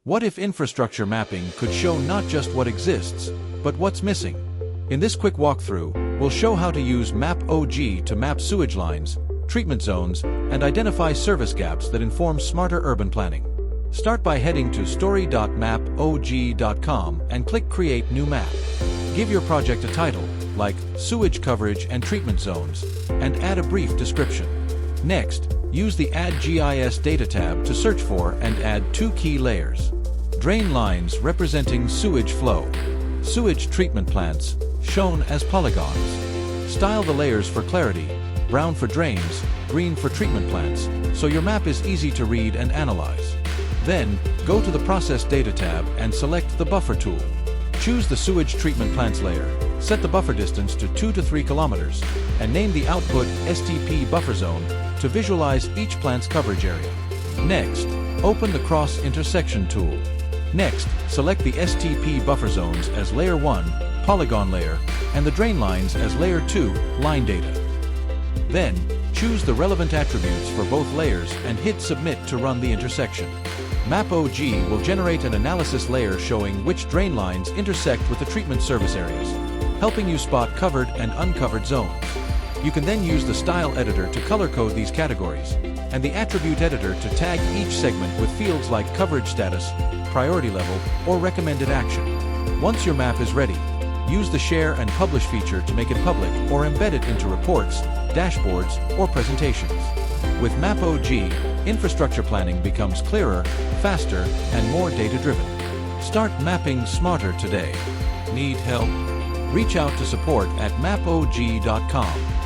What if infrastructure mapping could show not just what exists, but what's missing? In this quick walkthrough, we'll show how to use MAPOG to map sewage lines, treatment zones, and identify service gaps that inform smarter urban planning. Start by heading to story.mapog.com and click Create New Map. Give your project a title, like Sewage Coverage and Treatment Zones, and add a brief description. Next, use the Add GIS Data tab to search for and add two key layers. Drain lines representing sewage flow. Sewage treatment plants, shown as polygons. Style the layers for clarity, brown for drains, green for treatment plants, so your map is easy to read and analyze. Then, go to the Process Data tab and select the Buffer tool. Choose the Sewage Treatment Plants layer, set the buffer distance to 2 to 3 kilometers, and name the output STP buffer zone to visualize each plant's coverage area. Next, open the Cross Intersection tool. Next, select the STP buffer zones as Layer 1, Polygon layer, and the drain lines as Layer 2, Line Data. Then, choose the relevant attributes for both layers and hit Submit to run the intersection. MAPOG will generate an analysis layer showing which drain lines intersect with the treatment service areas, helping you spot covered and uncovered zones. You can then use the Style Editor to color code these categories, and the Attribute Editor to tag each segment with fields like coverage status, priority level, or recommended action. Once your map is ready, use the Share and Publish feature to make it public or embed it into reports, dashboards, or presentations. With MAPOG, infrastructure planning becomes clearer, faster, and more data-driven. Start mapping smarter today. Need help? Reach out to support@mapog.com.